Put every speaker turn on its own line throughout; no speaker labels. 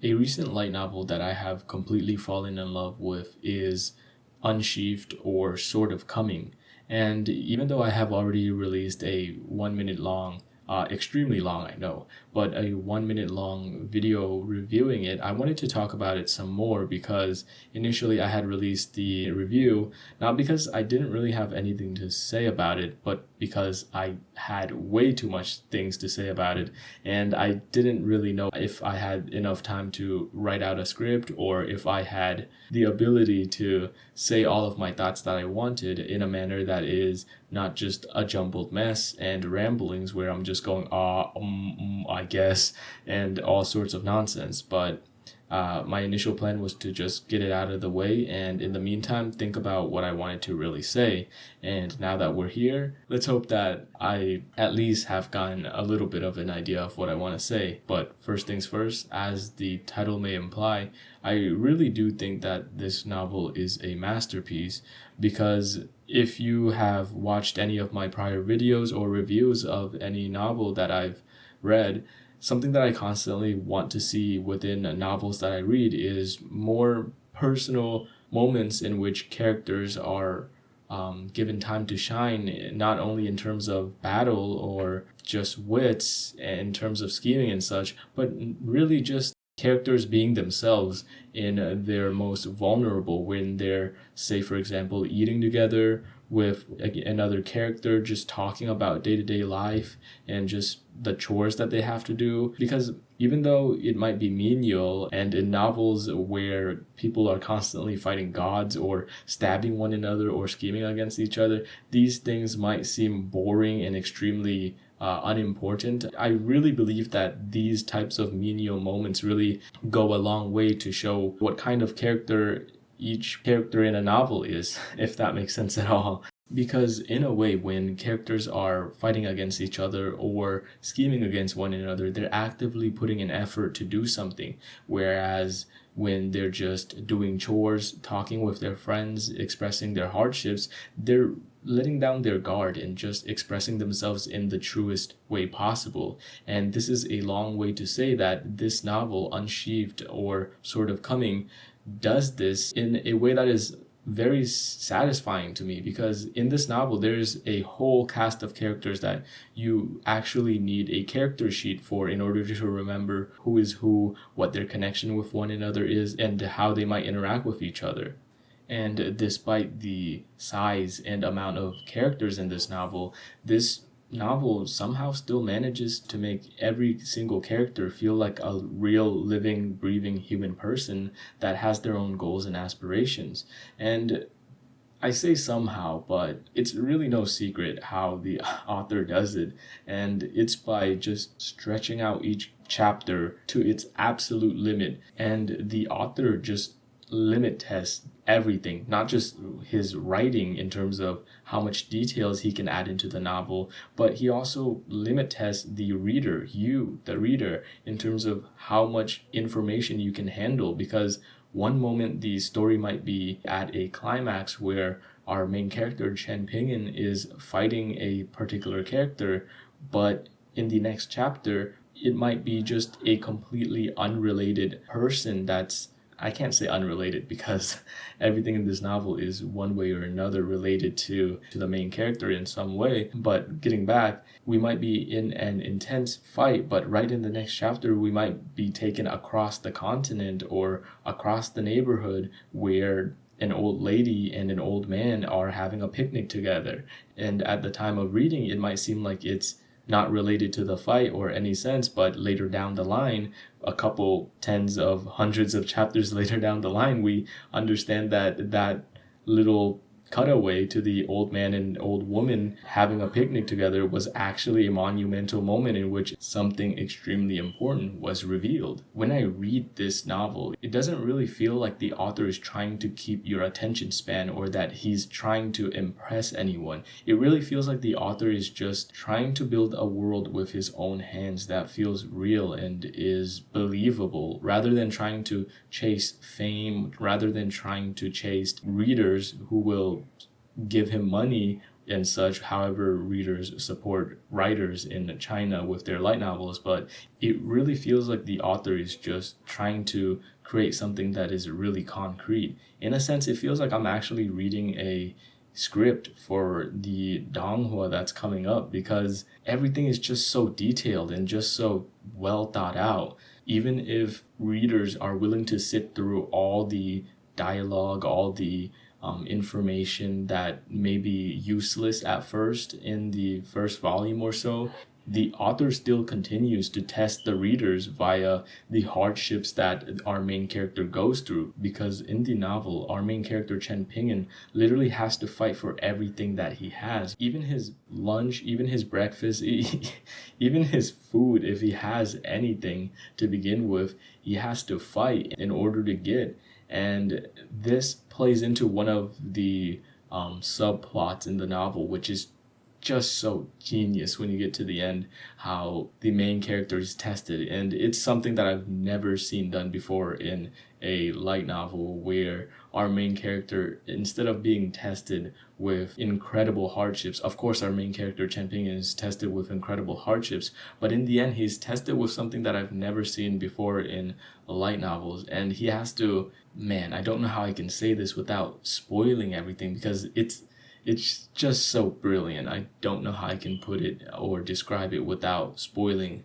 A recent light novel that I have completely fallen in love with is Unsheathed or Sword of Coming. And even though I have already released a 1 minute long, extremely long, I know, but a 1 minute long video reviewing it, I wanted to talk about it some more because initially I had released the review, not because I didn't really have anything to say about it, but because I had way too much things to say about it, and I didn't really know if I had enough time to write out a script or if I had the ability to say all of my thoughts that I wanted in a manner that is not just a jumbled mess and ramblings where I'm just going, I guess, and all sorts of nonsense. But my initial plan was to just get it out of the way and in the meantime think about what I wanted to really say. And now that we're here, let's hope that I at least have gotten a little bit of an idea of what I want to say. But first things first, as the title may imply, I really do think that this novel is a masterpiece because if you have watched any of my prior videos or reviews of any novel that I've read, something that I constantly want to see within novels that I read is more personal moments in which characters are given time to shine, not only in terms of battle or just wits, in terms of scheming and such, but really just characters being themselves in their most vulnerable when they're, say, for example, eating together with another character, just talking about day-to-day life and just the chores that they have to do. Because even though it might be menial, and in novels where people are constantly fighting gods or stabbing one another or scheming against each other, these things might seem boring and extremely unimportant. I really believe that these types of menial moments really go a long way to show what kind of character each character in a novel is, if that makes sense at all. Because in a way, when characters are fighting against each other or scheming against one another, they're actively putting an effort to do something. Whereas when they're just doing chores, talking with their friends, expressing their hardships, they're letting down their guard and just expressing themselves in the truest way possible. And this is a long way to say that this novel, Unsheathed or Sort of Coming, does this in a way that is very satisfying to me, because in this novel there's a whole cast of characters that you actually need a character sheet for in order to remember who is who, what their connection with one another is, and how they might interact with each other. And despite the size and amount of characters in this novel somehow still manages to make every single character feel like a real living, breathing human person that has their own goals and aspirations. And I say somehow, but it's really no secret how the author does it. And it's by just stretching out each chapter to its absolute limit. And the author just limit tests everything, not just his writing in terms of how much details he can add into the novel, but he also limit tests the reader, you, the reader, in terms of how much information you can handle. Because one moment the story might be at a climax where our main character Chen Ping'an is fighting a particular character, but in the next chapter it might be just a completely unrelated person that's, I can't say unrelated because everything in this novel is one way or another related to the main character in some way. But getting back, we might be in an intense fight, but right in the next chapter, we might be taken across the continent or across the neighborhood where an old lady and an old man are having a picnic together. And at the time of reading, it might seem like it's not related to the fight or any sense, but later down the line, a couple tens of hundreds of chapters later down the line, we understand that that little cutaway to the old man and old woman having a picnic together was actually a monumental moment in which something extremely important was revealed. When I read this novel, it doesn't really feel like the author is trying to keep your attention span or that he's trying to impress anyone. It really feels like the author is just trying to build a world with his own hands that feels real and is believable, rather than trying to chase fame, rather than trying to chase readers who will give him money and such, however readers support writers in China with their light novels, but it really feels like the author is just trying to create something that is really concrete. In a sense, it feels like I'm actually reading a script for the Donghua that's coming up, because everything is just so detailed and just so well thought out. Even if readers are willing to sit through all the dialogue, all the information that may be useless at first in the first volume or so, the author still continues to test the readers via the hardships that our main character goes through. Because in the novel, our main character Chen Ping'an literally has to fight for everything that he has. Even his lunch, even his breakfast, even his food, if he has anything to begin with, he has to fight in order to get. And this plays into one of the subplots in the novel, which is just so genius when you get to the end, how the main character is tested. And it's something that I've never seen done before in a light novel, where our main character, instead of being tested with incredible hardships, of course our main character Chen Ping is tested with incredible hardships, but in the end he's tested with something that I've never seen before in light novels. And he has to, man, I don't know how I can say this without spoiling everything, because it's just so brilliant. I don't know how I can put it or describe it without spoiling.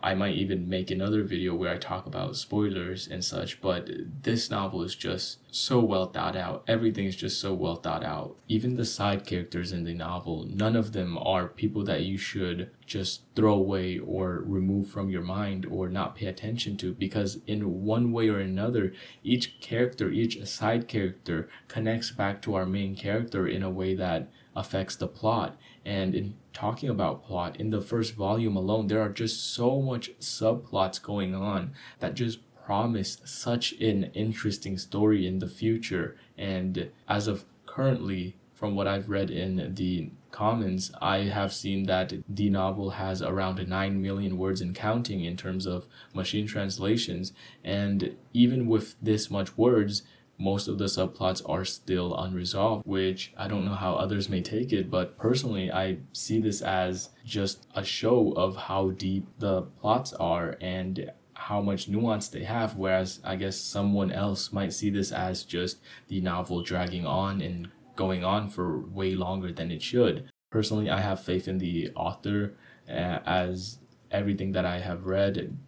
I might even make another video where I talk about spoilers and such, but this novel is just so well thought out. Everything is just so well thought out. Even the side characters in the novel, none of them are people that you should just throw away or remove from your mind or not pay attention to, because in one way or another, each character, each side character connects back to our main character in a way that affects the plot. And in talking about plot, in the first volume alone, there are just so much subplots going on that just promise such an interesting story in the future. And as of currently, from what I've read in the comments, I have seen that the novel has around 9 million words and counting in terms of machine translations. And even with this much words, most of the subplots are still unresolved, which I don't know how others may take it, but personally I see this as just a show of how deep the plots are and how much nuance they have, whereas I guess someone else might see this as just the novel dragging on and going on for way longer than it should. Personally, I have faith in the author, as everything that I have read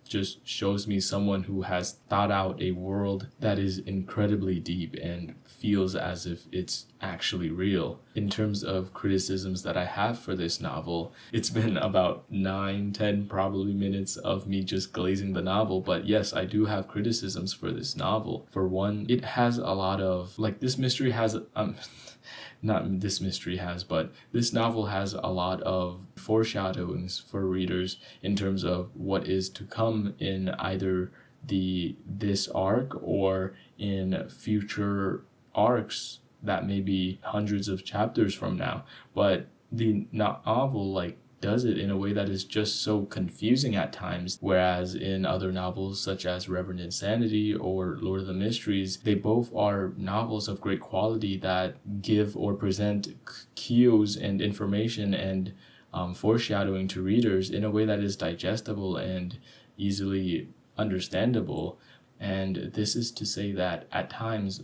just shows me someone who has thought out a world that is incredibly deep and feels as if it's actually real. In terms of criticisms that I have for this novel, it's been about 9-10 probably minutes of me just glazing the novel, but yes, I do have criticisms for this novel. For one, it has a lot of, like, this mystery has not this mystery has, but this novel has a lot of foreshadowings for readers in terms of what is to come in either this arc or in future arcs that may be hundreds of chapters from now. But the novel does it in a way that is just so confusing at times, whereas in other novels such as Reverend Insanity or Lord of the Mysteries, they both are novels of great quality that give or present cues and information and foreshadowing to readers in a way that is digestible and easily understandable. And this is to say that at times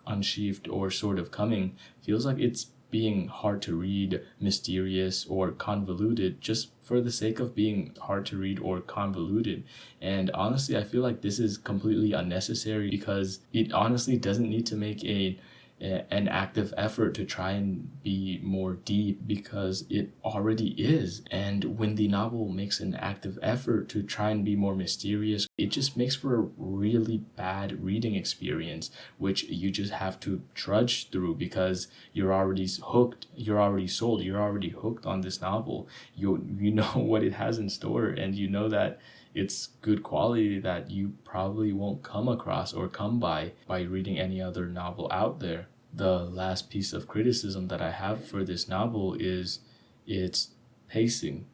Unsheathed or Sword of Coming feels like it's being hard to read, mysterious, or convoluted just for the sake of being hard to read or convoluted. And honestly, I feel like this is completely unnecessary, because it honestly doesn't need to make an active effort to try and be more deep, because it already is. And when the novel makes an active effort to try and be more mysterious, it just makes for a really bad reading experience, which you just have to trudge through because you're already hooked, you're already sold, you're already hooked on this novel. You know what it has in store, and you know that it's good quality that you probably won't come across or come by reading any other novel out there. The last piece of criticism that I have for this novel is its pacing.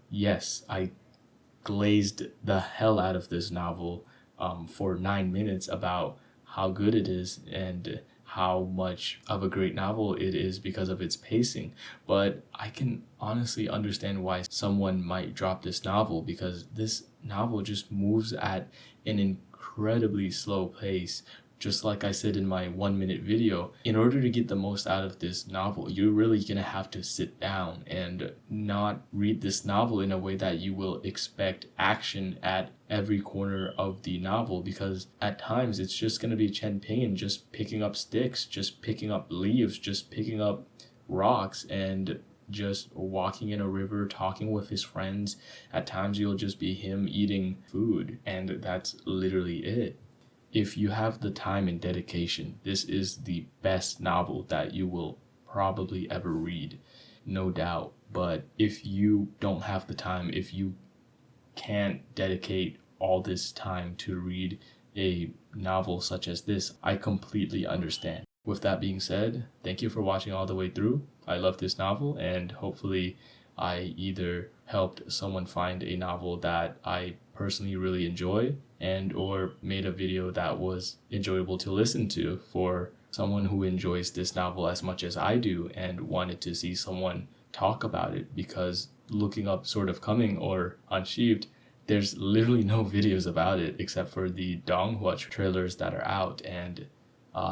Yes, I glazed the hell out of this novel for 9 minutes about how good it is and how much of a great novel it is because of its pacing. But I can honestly understand why someone might drop this novel, because this novel just moves at an incredibly slow pace. Just like I said in my 1 minute video, in order to get the most out of this novel, you're really gonna have to sit down and not read this novel in a way that you will expect action at every corner of the novel, because at times it's just gonna be Chen Ping just picking up sticks, just picking up leaves, just picking up rocks, and just walking in a river, talking with his friends. At times you'll just be him eating food, and that's literally it. If you have the time and dedication, this is the best novel that you will probably ever read, no doubt. But if you don't have the time, if you can't dedicate all this time to read a novel such as this, I completely understand. With that being said, thank you for watching all the way through. I love this novel, and hopefully I either helped someone find a novel that I personally really enjoy, and or made a video that was enjoyable to listen to for someone who enjoys this novel as much as I do and wanted to see someone talk about it, because looking up Sort of Coming or Unsheathed, there's literally no videos about it except for the Donghua trailers that are out. And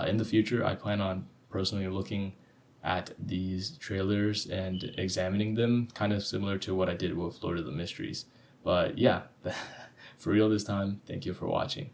in the future, I plan on personally looking at these trailers and examining them, kind of similar to what I did with Lord of the Mysteries. But yeah, for real this time, thank you for watching.